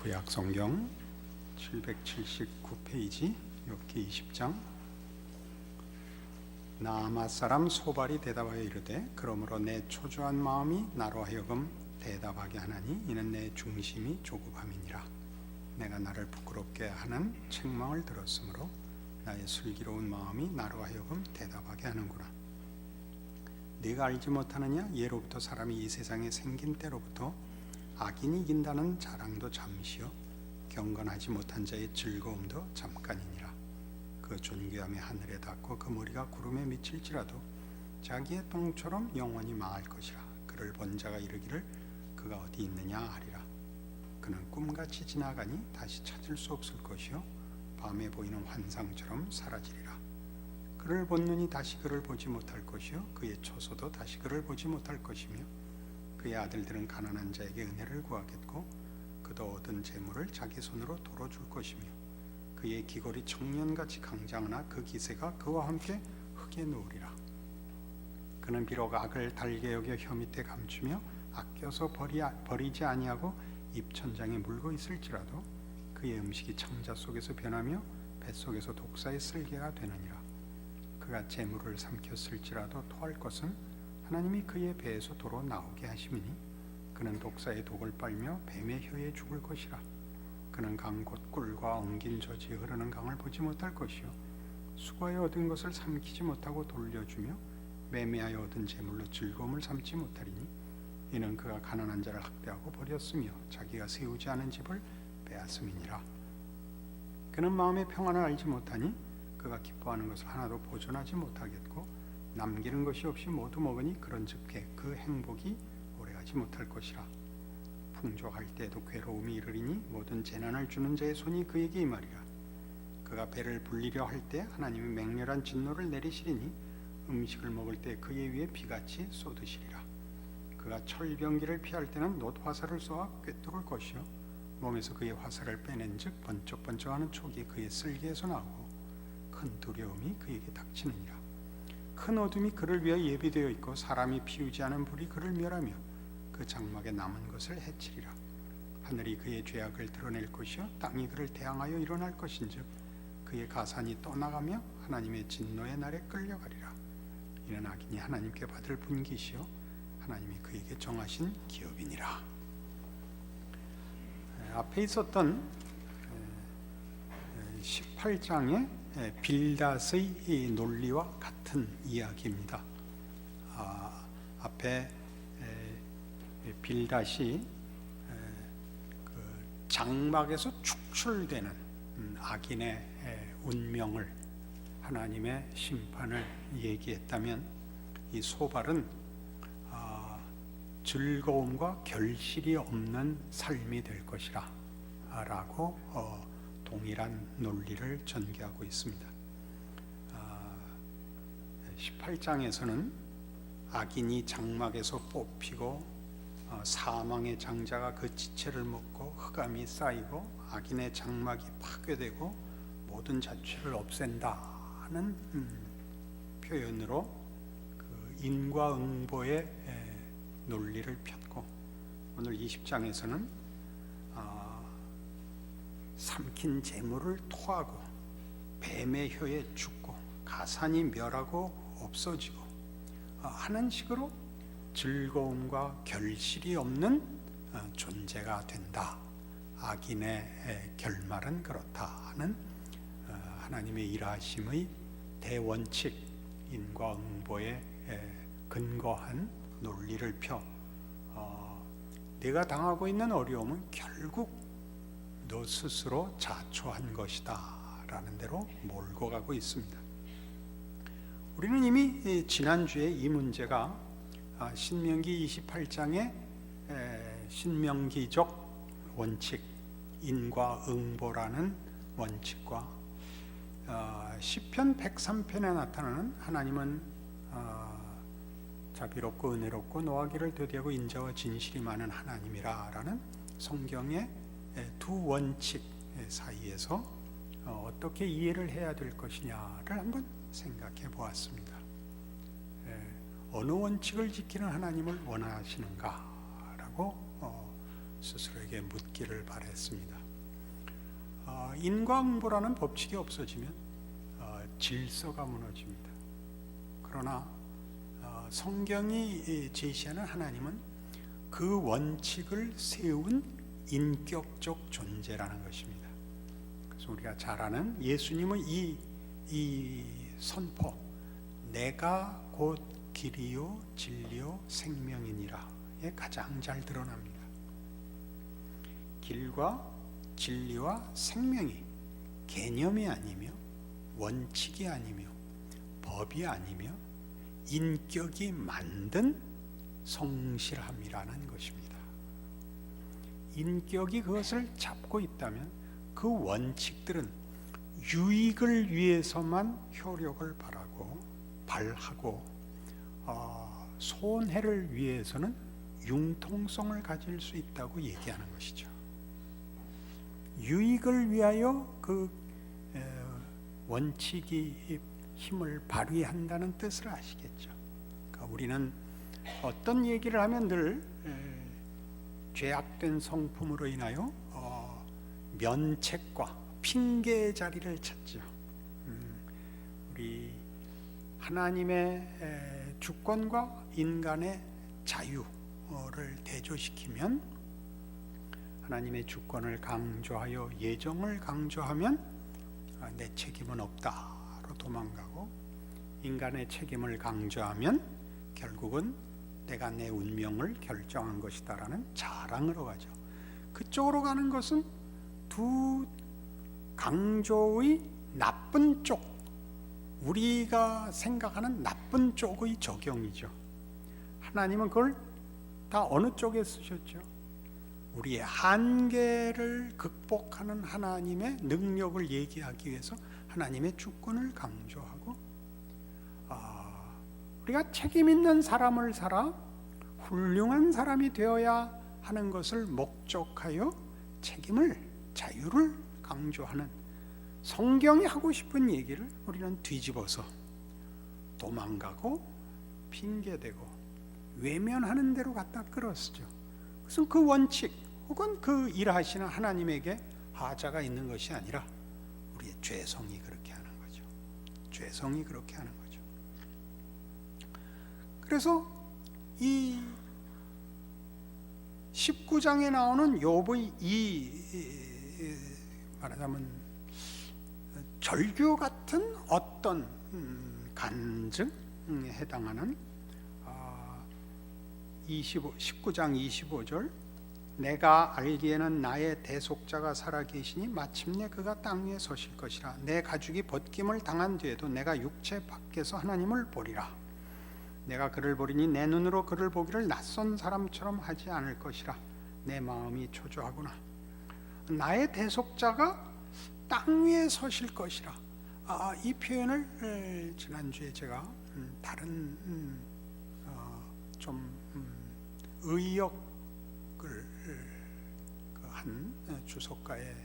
구약 성경 779페이지 욥기 20장. 나아맛 사람 소발이 대답하여 이르되 그러므로 내 초조한 마음이 나로 하여금 대답하게 하나니 이는 내 중심이 조급함이니라. 내가 나를 부끄럽게 하는 책망을 들었으므로 나의 슬기로운 마음이 나로 하여금 대답하게 하는구나. 네가 알지 못하느냐? 예로부터 사람이 이 세상에 생긴 때로부터 악인이 이긴다는 자랑도 잠시요 경건하지 못한 자의 즐거움도 잠깐이니라. 그 존귀함이 하늘에 닿고 그 머리가 구름에 미칠지라도 자기의 똥처럼 영원히 망할 것이라. 그를 본 자가 이르기를 그가 어디 있느냐 하리라. 그는 꿈같이 지나가니 다시 찾을 수 없을 것이요 밤에 보이는 환상처럼 사라지리라. 그를 본 눈이 다시 그를 보지 못할 것이요 그의 처소도 다시 그를 보지 못할 것이며 그의 아들들은 가난한 자에게 은혜를 구하겠고 그도 얻은 재물을 자기 손으로 도로 줄 것이며 그의 귀걸이 청년같이 강장하나 그 기세가 그와 함께 흙에 누우리라. 그는 비록 악을 달게 여겨 혀 밑에 감추며 아껴서 버리지 아니하고 입천장에 물고 있을지라도 그의 음식이 창자 속에서 변하며 뱃속에서 독사의 쓸개가 되느니라. 그가 재물을 삼켰을지라도 토할 것은 하나님이 그의 배에서 도로 나오게 하심이니 그는 독사의 독을 빨며 뱀의 혀에 죽을 것이라. 그는 강 곧 꿀과 엉긴 젖이 흐르는 강을 보지 못할 것이요 수고하여 얻은 것을 삼키지 못하고 돌려주며 매매하여 얻은 재물로 즐거움을 삼지 못하리니 이는 그가 가난한 자를 학대하고 버렸으며 자기가 세우지 않은 집을 빼앗음이니라. 그는 마음의 평안을 알지 못하니 그가 기뻐하는 것을 하나도 보존하지 못하겠고 남기는 것이 없이 모두 먹으니 그런즉 그 행복이 오래가지 못할 것이라. 풍족할 때에도 괴로움이 이르리니 모든 재난을 주는 자의 손이 그에게 임하리라. 그가 배를 불리려 할 때 하나님이 맹렬한 진노를 내리시리니 음식을 먹을 때 그의 위에 비같이 쏟으시리라. 그가 철병기를 피할 때는 놋 화살을 쏘아 꿰뚫을 것이요 몸에서 그의 화살을 빼낸즉 번쩍번쩍하는 촉이 그의 쓸개에서 나오고 큰 두려움이 그에게 닥치느니라. 큰 어둠이 그를 위하여 예비되어 있고 사람이 피우지 않은 불이 그를 멸하며 그 장막에 남은 것을 해치리라. 하늘이 그의 죄악을 드러낼 것이요 땅이 그를 대항하여 일어날 것인즉 그의 가산이 떠나가며 하나님의 진노의 날에 끌려가리라. 이는 악인이 하나님께 받을 분깃이요 하나님이 그에게 정하신 기업이니라. 앞에 있었던 18장의 빌닷의 논리와 같은 이야기입니다. 앞에 빌닷이 그 장막에서 축출되는 악인의 운명을 하나님의 심판을 얘기했다면 이 소발은 즐거움과 결실이 없는 삶이 될 것이라 라고 동일한 논리를 전개하고 있습니다. 18장에서는 악인이 장막에서 뽑히고 사망의 장자가 그 지체를 먹고 흑암이 쌓이고 악인의 장막이 파괴되고 모든 자취를 없앤다는 표현으로 그 인과응보의 논리를 폈고 오늘 20장에서는 삼킨 재물을 토하고 뱀의 혀에 죽고 가산이 멸하고 없어지고 하는 식으로 즐거움과 결실이 없는 존재가 된다. 악인의 결말은 그렇다 하는 하나님의 일하심의 대원칙 인과응보에 근거한 논리를 펴 내가 당하고 있는 어려움은 결국 너 스스로 자초한 것이다 라는 대로 몰고 가고 있습니다. 우리는 이미 지난주에 이 문제가 신명기 28장의 신명기적 원칙 인과응보라는 원칙과 시편 103편에 나타나는 하나님은 자비롭고 은혜롭고 노하기를 더디하고 인자와 진실이 많은 하나님이라 라는 성경의 두 원칙 사이에서 어떻게 이해를 해야 될 것이냐를 한번 생각해 보았습니다. 어느 원칙을 지키는 하나님을 원하시는가 라고 스스로에게 묻기를 바랬습니다. 인과응보라는 법칙이 없어지면 질서가 무너집니다. 그러나 성경이 제시하는 하나님은 그 원칙을 세운 인격적 존재라는 것입니다. 그래서 우리가 잘 아는 예수님의 이 선포, 내가 곧 길이요 진리요 생명이니라에 가장 잘 드러납니다. 길과 진리와 생명이 개념이 아니며 원칙이 아니며 법이 아니며 인격이 만든 성실함이라는 것입니다. 인격이 그것을 잡고 있다면 그 원칙들은 유익을 위해서만 효력을 발하고 손해를 위해서는 융통성을 가질 수 있다고 얘기하는 것이죠. 유익을 위하여 그 원칙이 힘을 발휘한다는 뜻을 아시겠죠. 그러니까 우리는 어떤 얘기를 하면 늘 죄악된 성품으로 인하여 면책과 핑계 자리를 찾죠. 우리 하나님의 주권과 인간의 자유를 대조시키면 하나님의 주권을 강조하여 예정을 강조하면 내 책임은 없다로 도망가고, 인간의 책임을 강조하면 결국은 내가 내 운명을 결정한 것이다라는 자랑으로 가죠. 그쪽으로 가는 것은 두 강조의 나쁜 쪽, 우리가 생각하는 나쁜 쪽의 적용이죠. 하나님은 그걸 다 어느 쪽에 쓰셨죠? 우리의 한계를 극복하는 하나님의 능력을 얘기하기 위해서 하나님의 주권을 강조하고, 우리가 책임 있는 삶을 살아 훌륭한 사람이 되어야 하는 것을 목적하여 책임을, 자유를 강조하는 성경이 하고 싶은 얘기를 우리는 뒤집어서 도망가고 핑계대고 외면하는 대로 갖다 끌어쓰죠. 그래서 그 원칙 혹은 그 일하시는 하나님에게 하자가 있는 것이 아니라 우리의 죄성이 그렇게 하는 거죠. 죄성이 그렇게 하는 거죠. 그래서 이 19장에 나오는 욥의 이 말하자면 절규 같은 어떤 간증에 해당하는 19장 25절, 내가 알기에는 나의 대속자가 살아계시니 마침내 그가 땅 위에 서실 것이라. 내 가죽이 벗김을 당한 뒤에도 내가 육체 밖에서 하나님을 보리라. 내가 그를 보리니 내 눈으로 그를 보기를 낯선 사람처럼 하지 않을 것이라. 내 마음이 초조하구나. 나의 대속자가 땅 위에 서실 것이라. 이 표현을 지난주에 제가 다른 좀 의역을 한 주석가의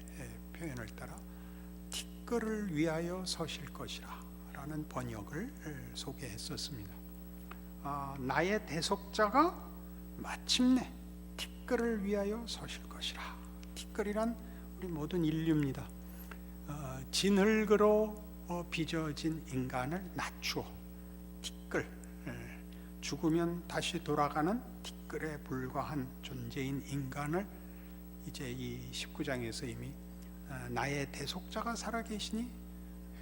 표현을 따라 티끌을 위하여 서실 것이라 라는 번역을 소개했었습니다. 나의 대속자가 마침내 티끌을 위하여 서실 것이라. 티끌이란 우리 모든 인류입니다. 진흙으로 빚어진 인간을 낮추어 티끌, 죽으면 다시 돌아가는 티끌에 불과한 존재인 인간을 이제 이 19장에서 이미 나의 대속자가 살아계시니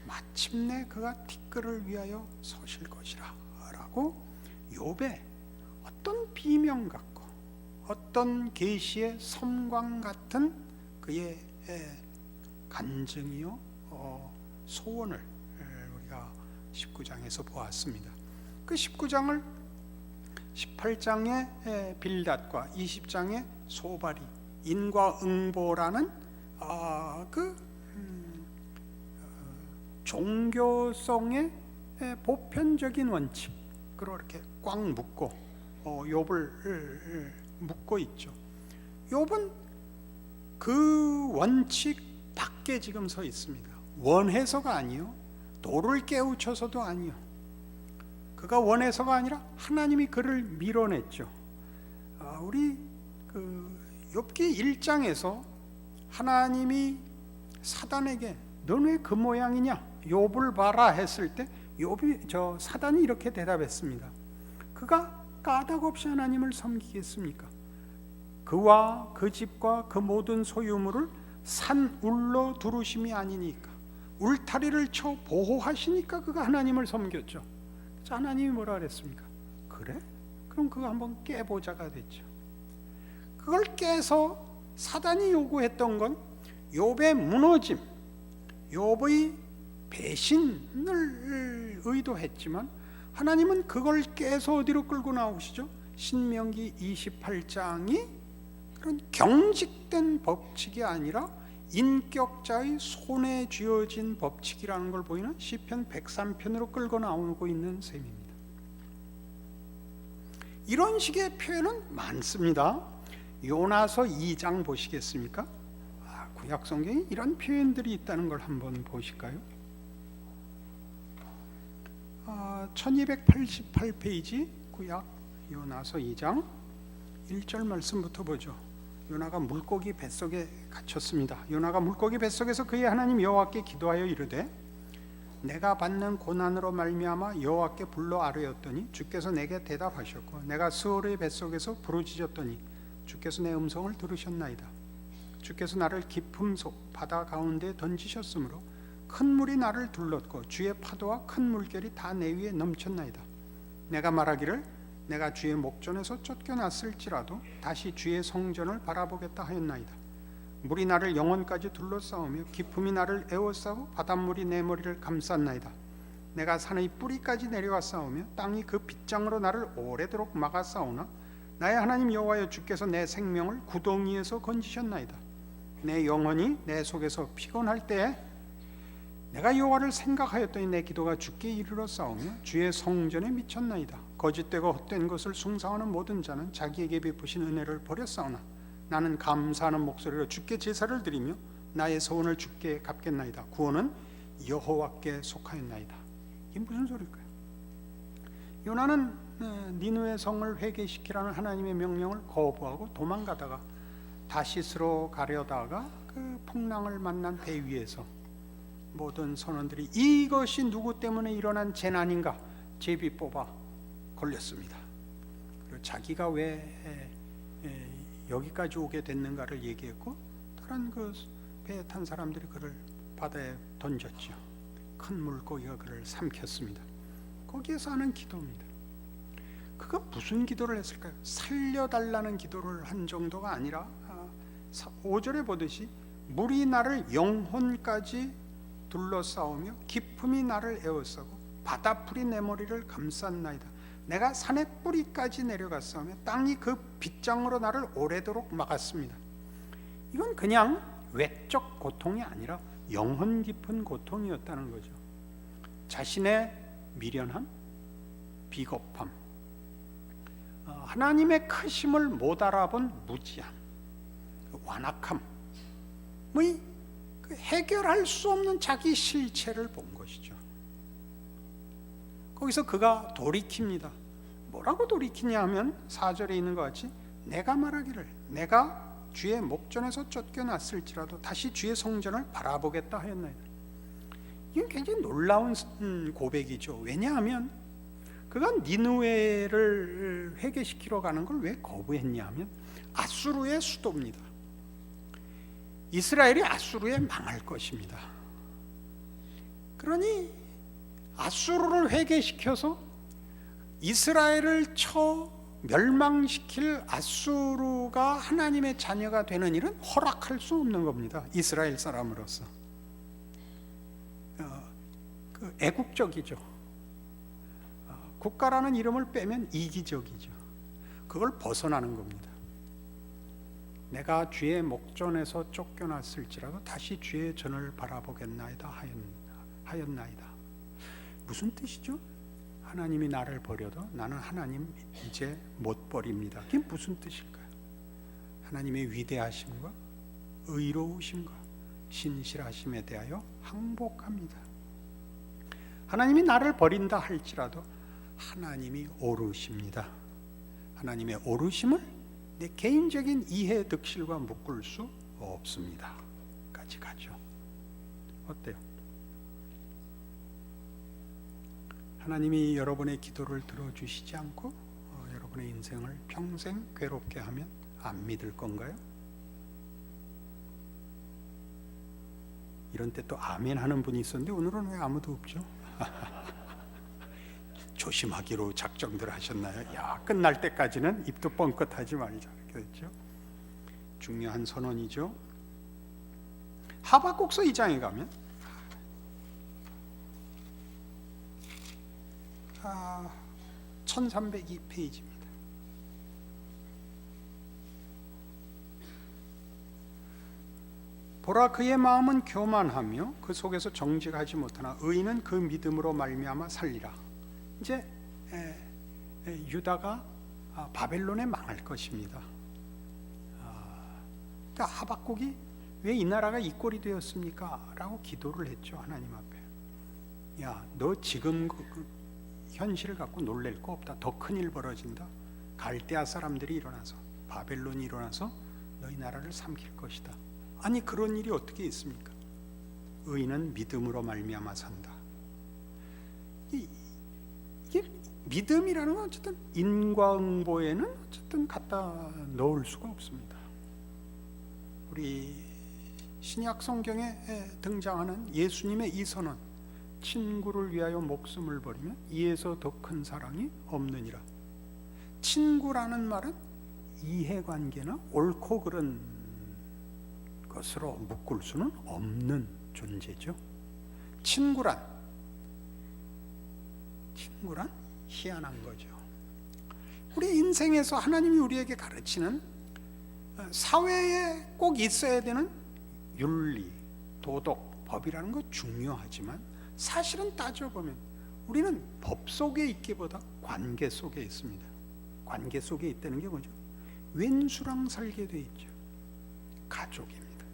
마침내 그가 티끌을 위하여 서실 것이라 라고 욥의 어떤 비명 같고 어떤 계시의 섬광 같은 그의 간증이요 소원을 우리가 19장에서 보았습니다. 그 19장을 18장의 빌닷과 20장의 소발이 인과응보라는 종교성의 보편적인 원칙으로 이렇게 꽉 묶고 욥을 묶고 있죠. 욥은 그 원칙 밖에 지금 서 있습니다. 원해서가 아니요, 돌을 깨우쳐서도 아니요, 그가 원해서가 아니라 하나님이 그를 밀어냈죠. 우리 욥기 1장에서 하나님이 사단에게 넌 왜 그 모양이냐? 욥을 봐라 했을 때 사단이 이렇게 대답했습니다. 그가 까닭없이 하나님을 섬기겠습니까? 그와 그 집과 그 모든 소유물을 산 울러 두르심이 아니니까, 울타리를 쳐 보호하시니까 그가 하나님을 섬겼죠. 그래서 하나님이 뭐라 그랬습니까? 그래? 그럼 그거 한번 깨보자가 됐죠. 그걸 깨서 사단이 요구했던 건 욥의 무너짐, 욥의 배신을 의도했지만 하나님은 그걸 깨서 어디로 끌고 나오시죠? 신명기 28장이 그런 경직된 법칙이 아니라 인격자의 손에 쥐어진 법칙이라는 걸 보이는 시편 103편으로 끌고 나오고 있는 셈입니다. 이런 식의 표현은 많습니다. 요나서 2장 보시겠습니까? 구약 성경에 이런 표현들이 있다는 걸 한번 보실까요? 1288페이지 구약 요나서 2장 1절 말씀부터 보죠. 요나가 물고기 뱃속에 갇혔습니다. 요나가 물고기 뱃속에서 그의 하나님 여호와께 기도하여 이르되 내가 받는 고난으로 말미암아 여호와께 불러 아뢰었더니 주께서 내게 대답하셨고 내가 스올의 뱃속에서 부르짖었더니 주께서 내 음성을 들으셨나이다. 주께서 나를 깊음 속 바다 가운데 던지셨으므로 큰 물이 나를 둘렀고 주의 파도와 큰 물결이 다 내 위에 넘쳤나이다. 내가 말하기를 내가 주의 목전에서 쫓겨났을지라도 다시 주의 성전을 바라보겠다 하였나이다. 물이 나를 영혼까지 둘러싸우며 깊음이 나를 에워싸고 바닷물이 내 머리를 감쌌나이다. 내가 산의 뿌리까지 내려왔사오며 땅이 그 빗장으로 나를 오래도록 막았사오나 나의 하나님 여호와여 주께서 내 생명을 구덩이에서 건지셨나이다. 내 영혼이 내 속에서 피곤할 때에 내가 여호와를 생각하였더니 내 기도가 주께 이르러 싸우며 주의 성전에 미쳤나이다. 거짓되고 헛된 것을 숭상하는 모든 자는 자기에게 베푸신 은혜를 버렸사오나 나는 감사하는 목소리로 주께 제사를 드리며 나의 소원을 주께 갚겠나이다. 구원은 여호와께 속하였나이다. 이게 무슨 소리일까요? 요나는 니느웨 성을 회개시키라는 하나님의 명령을 거부하고 도망가다가 다시스로 가려다가 그 풍랑을 만난 배 위에서 모든 선원들이 이것이 누구 때문에 일어난 재난인가 제비 뽑아 걸렸습니다. 그리고 자기가 왜 여기까지 오게 됐는가를 얘기했고 다른 그 배에 탄 사람들이 그를 바다에 던졌죠. 큰 물고기가 그를 삼켰습니다. 거기에서 하는 기도입니다. 그가 무슨 기도를 했을까요? 살려달라는 기도를 한 정도가 아니라 5절에 보듯이 물이 나를 영혼까지 둘러싸우며 깊음이 나를 에워싸고 바다풀이 내 머리를 감쌌나이다. 내가 산의 뿌리까지 내려갔사오며 땅이 그 빗장으로 나를 오래도록 막았습니다. 이건 그냥 외적 고통이 아니라 영혼 깊은 고통이었다는 거죠. 자신의 미련함, 비겁함, 하나님의 크심을 못 알아본 무지함, 완악함, 해결할 수 없는 자기 실체를 본 것이죠. 거기서 그가 돌이킵니다. 뭐라고 돌이키냐 하면 4절에 있는 것 같이 내가 말하기를 내가 주의 목전에서 쫓겨났을지라도 다시 주의 성전을 바라보겠다 하였나이다. 이건 굉장히 놀라운 고백이죠. 왜냐하면 그가 니느웨를 회개시키러 가는 걸 왜 거부했냐 하면 아수르의 수도입니다. 이스라엘이 아수르에 망할 것입니다. 그러니 아수르를 회개시켜서 이스라엘을 쳐 멸망시킬 아수르가 하나님의 자녀가 되는 일은 허락할 수 없는 겁니다. 이스라엘 사람으로서 애국적이죠. 국가라는 이름을 빼면 이기적이죠. 그걸 벗어나는 겁니다. 내가 주의 목전에서 쫓겨났을지라도 다시 주의 전을 바라보겠나이다 하였나이다. 무슨 뜻이죠? 하나님이 나를 버려도 나는 하나님 이제 못 버립니다. 그게 무슨 뜻일까요? 하나님의 위대하심과 의로우심과 신실하심에 대하여 항복합니다. 하나님이 나를 버린다 할지라도 하나님이 오르십니다. 하나님의 오르심을 내 개인적인 이해 득실과 묶을 수 없습니다. 까지 가죠. 어때요? 하나님이 여러분의 기도를 들어주시지 않고 여러분의 인생을 평생 괴롭게 하면 안 믿을 건가요? 이런 때 또 아멘 하는 분이 있었는데 오늘은 왜 아무도 없죠? 조심하기로 작정들 하셨나요? 야, 끝날 때까지는 입도 뻥끗하지 말자 이렇게 됐죠. 중요한 선언이죠. 하박국서 2장에 가면 1302페이지입니다. 보라, 그의 마음은 교만하며 그 속에서 정직하지 못하나 의인은 그 믿음으로 말미암아 살리라. 이제 유다가 바벨론에 망할 것입니다. 그러니까 하박국이 왜 이 나라가 이 꼴이 되었습니까? 라고 기도를 했죠. 하나님 앞에. 야, 너 지금 그 현실을 갖고 놀랄 거 없다. 더 큰일 벌어진다. 갈대아 사람들이 일어나서, 바벨론이 일어나서 너희 나라를 삼킬 것이다. 아니, 그런 일이 어떻게 있습니까? 의인은 믿음으로 말미암아 산다. 이게 믿음이라는 건 어쨌든 인과응보에는 어쨌든 갖다 넣을 수가 없습니다. 우리 신약 성경에 등장하는 예수님의 이 선언, 친구를 위하여 목숨을 버리면 이에서 더 큰 사랑이 없느니라. 친구라는 말은 이해관계나 옳고 그른 것으로 묶을 수는 없는 존재죠. 친구란 희한한 거죠. 우리 인생에서 하나님이 우리에게 가르치는 사회에 꼭 있어야 되는 윤리, 도덕, 법이라는 거 중요하지만 사실은 따져보면 우리는 법 속에 있기보다 관계 속에 있습니다. 관계 속에 있다는 게 뭐죠? 왼수랑 살게 돼 있죠. 가족입니다.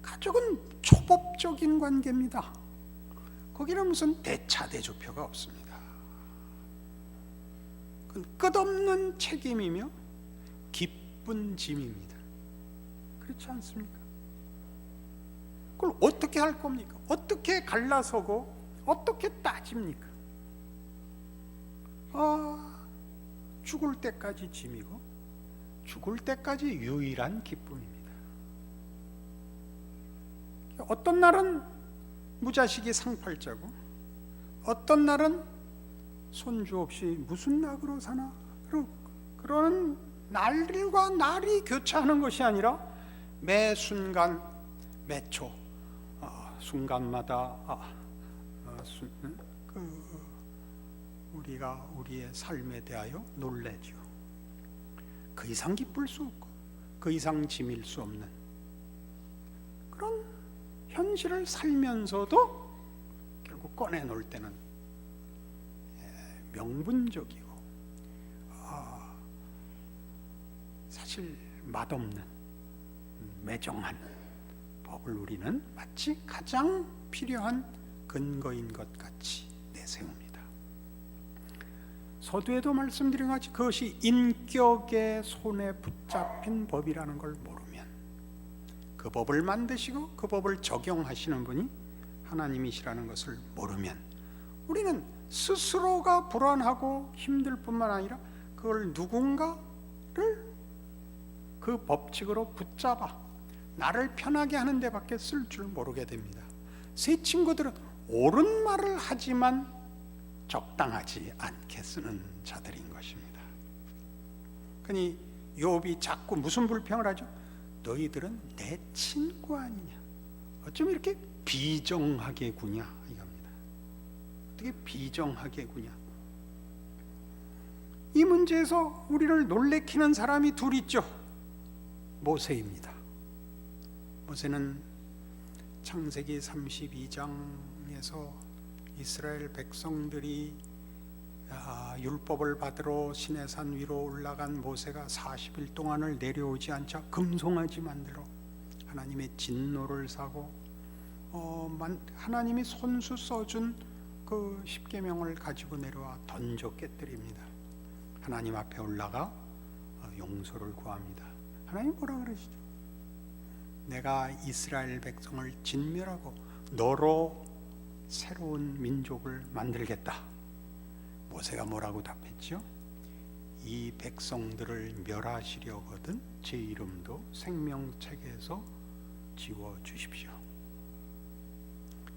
가족은 초법적인 관계입니다. 거기는 무슨 대차대조표가 없습니다. 그건 끝없는 책임이며 기쁜 짐입니다. 그렇지 않습니까? 그걸 어떻게 할 겁니까? 어떻게 갈라서고 어떻게 따집니까? 죽을 때까지 짐이고 죽을 때까지 유일한 기쁨입니다. 어떤 날은 무자식이 상팔자고 어떤 날은 손주 없이 무슨 낙으로 사나, 그런 날과 날이 교차하는 것이 아니라 매 순간 매초 순간마다 우리가 우리의 삶에 대하여 놀라죠. 그 이상 기쁠 수 없고 그 이상 짐일 수 없는 그런 현실을 살면서도 결국 꺼내놓을 때는 명분적이고 사실 맛없는 매정한 법을 우리는 마치 가장 필요한 근거인 것 같이 내세웁니다. 서두에도 말씀드린 것 같이 그것이 인격의 손에 붙잡힌 법이라는 걸 모르면, 그 법을 만드시고 그 법을 적용하시는 분이 하나님이시라는 것을 모르면 우리는 스스로가 불안하고 힘들 뿐만 아니라 그걸 누군가를 그 법칙으로 붙잡아 나를 편하게 하는 데 밖에 쓸 줄 모르게 됩니다. 새 친구들은 옳은 말을 하지만 적당하지 않게 쓰는 자들인 것입니다. 그러니 욥이 자꾸 무슨 불평을 하죠? 너희들은 내 친구 아니냐? 어쩜 이렇게 비정하게 구냐? 이겁니다. 어떻게 비정하게 구냐? 이 문제에서 우리를 놀래키는 사람이 둘 있죠. 모세입니다. 모세는 창세기 32장에서 이스라엘 백성들이 율법을 받으러 시내산 위로 올라간 모세가 40일 동안을 내려오지 않자 금송아지 만들어 하나님의 진노를 사고 하나님이 손수 써준 그 십계명을 가지고 내려와 던져 깨뜨립니다. 하나님 앞에 올라가 용서를 구합니다. 하나님 뭐라 그러시죠? 내가 이스라엘 백성을 진멸하고 너로 새로운 민족을 만들겠다. 모세가 뭐라고 답했죠? 이 백성들을 멸하시려거든 제 이름도 생명책에서 지워 주십시오.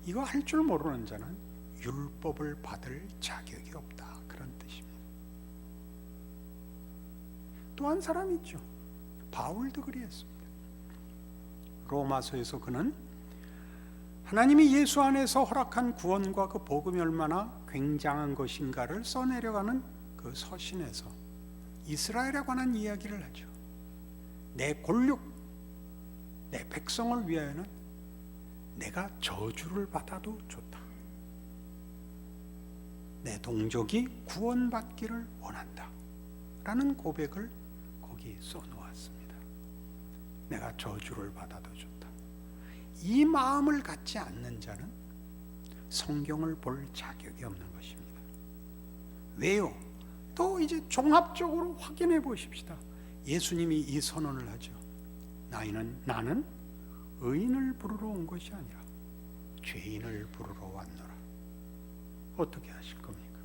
이거 할 줄 모르는 자는 율법을 받을 자격이 없다, 그런 뜻입니다. 또 한 사람이 있죠. 바울도 그리했습니다. 로마서에서 그는 하나님이 예수 안에서 허락한 구원과 그 복음이 얼마나 굉장한 것인가를 써내려가는 그 서신에서 이스라엘에 관한 이야기를 하죠. 내 골육, 내 백성을 위하여는 내가 저주를 받아도 좋다. 내 동족이 구원받기를 원한다 라는 고백을 거기 써놓았습니다. 내가 저주를 받아도 좋다. 이 마음을 갖지 않는 자는 성경을 볼 자격이 없는 것입니다. 왜요? 또 이제 종합적으로 확인해 보십시다. 예수님이 이 선언을 하죠. 나는 의인을 부르러 온 것이 아니라 죄인을 부르러 왔노라. 어떻게 하실 겁니까?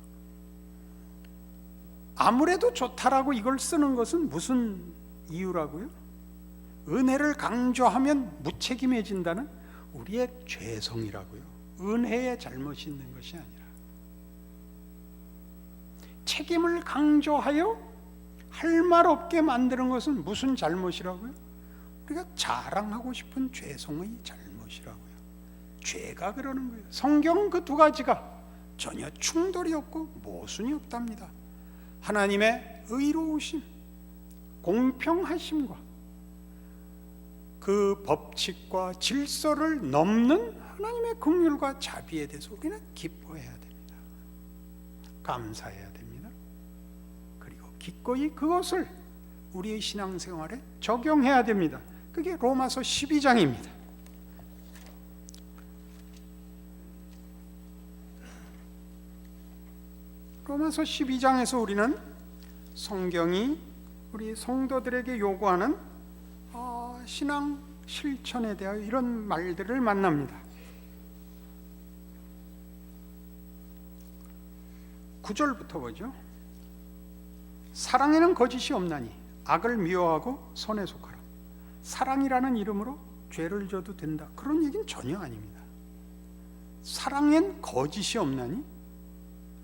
아무래도 좋다라고 이걸 쓰는 것은 무슨 이유라고요? 은혜를 강조하면 무책임해진다는 우리의 죄성이라고요. 은혜에 잘못이 있는 것이 아니라 책임을 강조하여 할 말 없게 만드는 것은 무슨 잘못이라고요? 우리가 자랑하고 싶은 죄성의 잘못이라고요. 죄가 그러는 거예요. 성경은 그 두 가지가 전혀 충돌이 없고 모순이 없답니다. 하나님의 의로우심, 공평하심과 그 법칙과 질서를 넘는 하나님의 긍휼과 자비에 대해서 우리는 기뻐해야 됩니다. 감사해야 됩니다. 그리고 기꺼이 그것을 우리의 신앙생활에 적용해야 됩니다. 그게 로마서 12장입니다. 로마서 12장에서 우리는 성경이 우리 성도들에게 요구하는 신앙 실천에 대하여 이런 말들을 만납니다. 9절부터 보죠. 사랑에는 거짓이 없나니 악을 미워하고 선에 속하라. 사랑이라는 이름으로 죄를 져도 된다, 그런 얘기는 전혀 아닙니다. 사랑엔 거짓이 없나니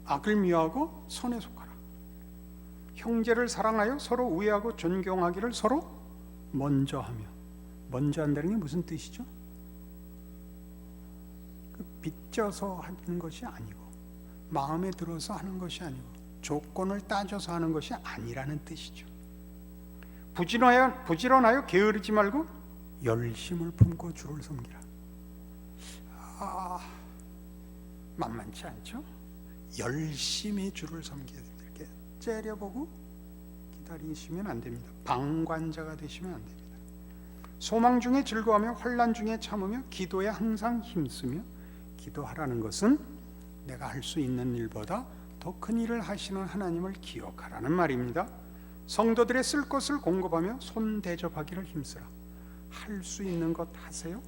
악을 미워하고 선에 속하라. 형제를 사랑하여 서로 우애하고 존경하기를 서로 먼저 하며. 먼저 한다는 게 무슨 뜻이죠? 빚져서 하는 것이 아니고 마음에 들어서 하는 것이 아니고 조건을 따져서 하는 것이 아니라는 뜻이죠. 부지런하여 게으르지 말고 열심을 품고 주를 섬기라. 만만치 않죠? 열심히 주를 섬겨야 됩니다. 이렇게 째려보고 기다리시면 안 됩니다. 방관자가 되시면 안 됩니다. 소망 중에 즐거워하며 환난 중에 참으며 기도에 항상 힘쓰며. 기도하라는 것은 내가 할 수 있는 일보다 더 큰 일을 하시는 하나님을 기억하라는 말입니다. 성도들의 쓸 것을 공급하며 손 대접하기를 힘쓰라. 할 수 있는 것 하세요.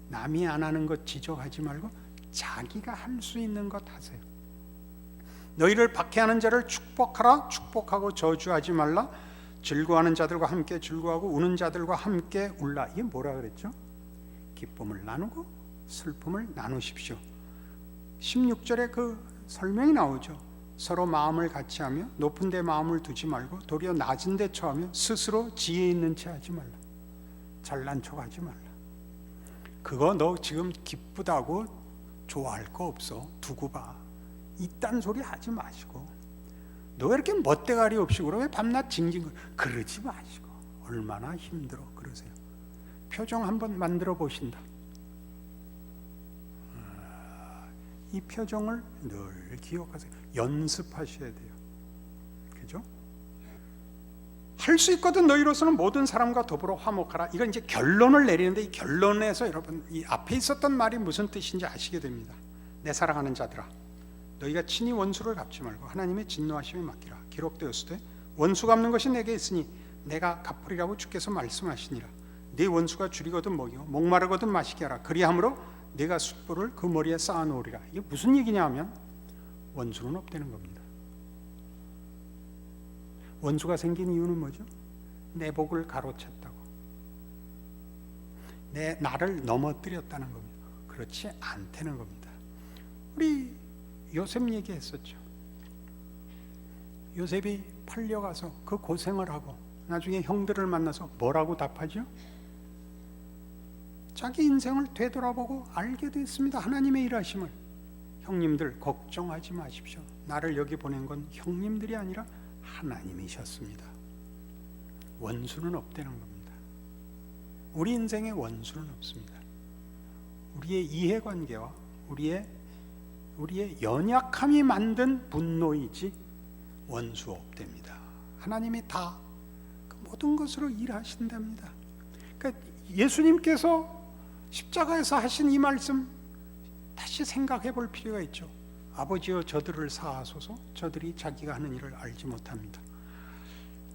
남이 안 하는 것 지적하지 말고 자기가 할 수 있는 것 하세요. 너희를 박해하는 자를 축복하라. 축복하고 저주하지 말라. 즐거워하는 자들과 함께 즐거워하고 우는 자들과 함께 울라. 이게 뭐라 그랬죠? 기쁨을 나누고 슬픔을 나누십시오. 16절에 그 설명이 나오죠. 서로 마음을 같이 하며 높은 데 마음을 두지 말고 도리어 낮은 데 처하며 스스로 지혜 있는 체 하지 말라. 잘난 척 하지 말라. 그거 너 지금 기쁘다고 좋아할 거 없어. 두고 봐. 이딴 소리 하지 마시고, 너 왜 이렇게 멋대가리 없이 그러? 왜 밤낮 징징거려? 그러지 마시고. 얼마나 힘들어 그러세요. 표정 한번 만들어 보신다. 이 표정을 늘 기억하세요. 연습하셔야 돼요. 그죠? 할 수 있거든 너희로서는 모든 사람과 더불어 화목하라. 이건 이제 결론을 내리는데, 이 결론에서 여러분 이 앞에 있었던 말이 무슨 뜻인지 아시게 됩니다. 내 사랑하는 자들아, 너희가 친히 원수를 갚지 말고 하나님의 진노하심에 맡기라. 기록되었으되 원수 갚는 것이 내게 있으니 내가 갚으리라고 주께서 말씀하시니라. 네 원수가 줄이거든 먹이고 목마르거든 마시게 하라. 그리함으로 내가 숯불을 그 머리에 쌓아놓으리라. 이게 무슨 얘기냐 하면 원수는 없다는 겁니다. 원수가 생긴 이유는 뭐죠? 내 복을 가로챘다고, 나를 넘어뜨렸다는 겁니다. 그렇지 않다는 겁니다. 우리 요셉 얘기했었죠. 요셉이 팔려가서 그 고생을 하고 나중에 형들을 만나서 뭐라고 답하죠? 자기 인생을 되돌아보고 알게 됐습니다. 하나님의 일하심을. 형님들 걱정하지 마십시오. 나를 여기 보낸 건 형님들이 아니라 하나님이셨습니다. 원수는 없다는 겁니다. 우리 인생에 원수는 없습니다. 우리의 이해관계와 우리의 연약함이 만든 분노이지 원수 없답니다. 하나님이 다 그 모든 것으로 일하신답니다. 그러니까 예수님께서 십자가에서 하신 이 말씀 다시 생각해 볼 필요가 있죠. 아버지여 저들을 사하소서, 저들이 자기가 하는 일을 알지 못합니다.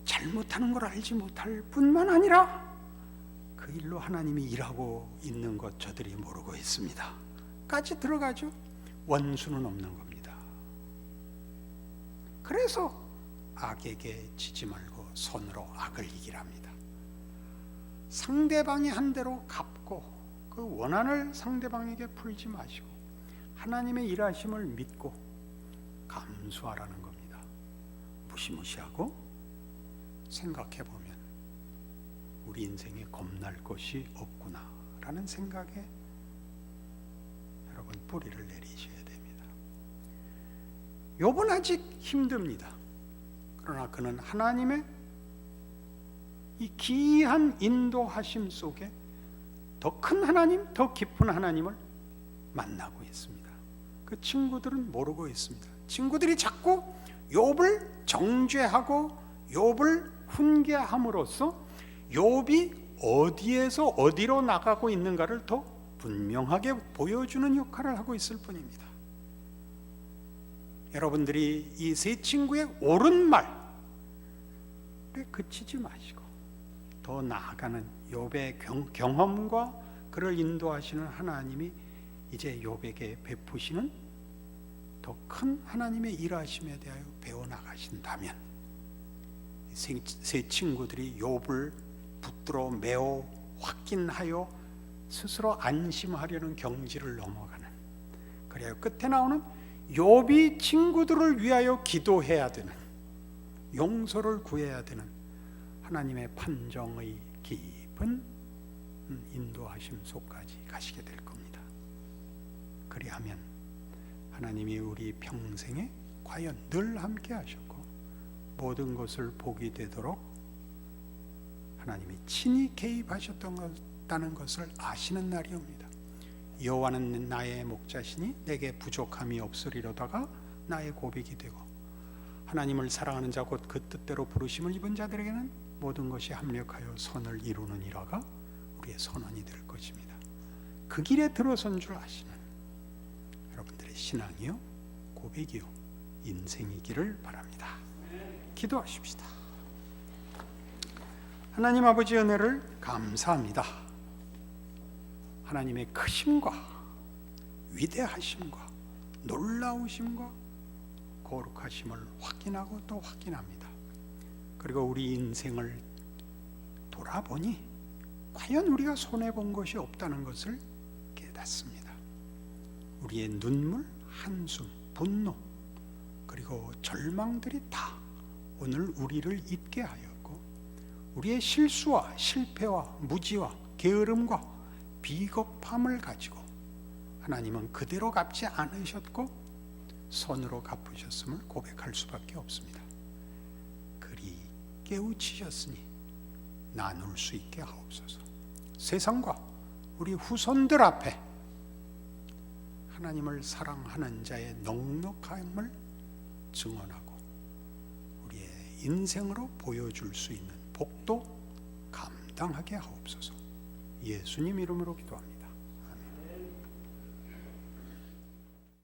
잘못하는 걸 알지 못할 뿐만 아니라 그 일로 하나님이 일하고 있는 것 저들이 모르고 있습니다 까지 들어가죠. 원수는 없는 겁니다. 그래서 악에게 지지 말고 선으로 악을 이기랍니다. 상대방이 한 대로 갚고 그 원한을 상대방에게 풀지 마시고 하나님의 일하심을 믿고 감수하라는 겁니다. 무시무시하고 생각해보면 우리 인생에 겁날 것이 없구나라는 생각에 여러분 뿌리를 내리셔야 됩니다. 욥은 아직 힘듭니다. 그러나 그는 하나님의 이 기이한 인도하심 속에 더 큰 하나님, 더 깊은 하나님을 만나고 있습니다. 그 친구들은 모르고 있습니다. 친구들이 자꾸 욥을 정죄하고 욥을 훈계함으로써 욥이 어디에서 어디로 나가고 있는가를 더 분명하게 보여주는 역할을 하고 있을 뿐입니다. 여러분들이 이 세 친구의 옳은 말에 그치지 마시고 더 나아가는 욥의 경험과 그를 인도하시는 하나님이 이제 욥에게 베푸시는 더 큰 하나님의 일하심에 대하여 배워나가신다면 세 친구들이 욥을 붙들어 매어 확인하여 스스로 안심하려는 경지를 넘어가는, 그래야 끝에 나오는 욥이 친구들을 위하여 기도해야 되는, 용서를 구해야 되는 하나님의 판정의 깊은 인도하심 속까지 가시게 될 겁니다. 그리하면 하나님이 우리 평생에 과연 늘 함께 하셨고 모든 것을 복이 되도록 하나님이 친히 개입하셨다는 것을 아시는 날이 옵니다. 여호와는 나의 목자시니 내게 부족함이 없으리로다가 나의 고백이 되고 하나님을 사랑하는 자 곧 그 뜻대로 부르심을 입은 자들에게는 모든 것이 합력하여 선을 이루느니라가 우리의 선언이 될 것입니다. 그 길에 들어선 줄 아시는 여러분들의 신앙이요, 고백이요, 인생이기를 바랍니다. 기도하십시다. 하나님 아버지 은혜를 감사합니다. 하나님의 크심과 위대하심과 놀라우심과 거룩하심을 확인하고 또 확인합니다. 그리고 우리 인생을 돌아보니 과연 우리가 손해본 것이 없다는 것을 깨닫습니다. 우리의 눈물, 한숨, 분노 그리고 절망들이 다 오늘 우리를 잊게 하였고 우리의 실수와 실패와 무지와 게으름과 비겁함을 가지고 하나님은 그대로 갚지 않으셨고 선으로 갚으셨음을 고백할 수밖에 없습니다. 그리 깨우치셨으니 나눌 수 있게 하옵소서. 세상과 우리 후손들 앞에 하나님을 사랑하는 자의 넉넉함을 증언하고 우리의 인생으로 보여줄 수 있는 복도 감당하게 하옵소서. 예수님 이름으로 기도합니다.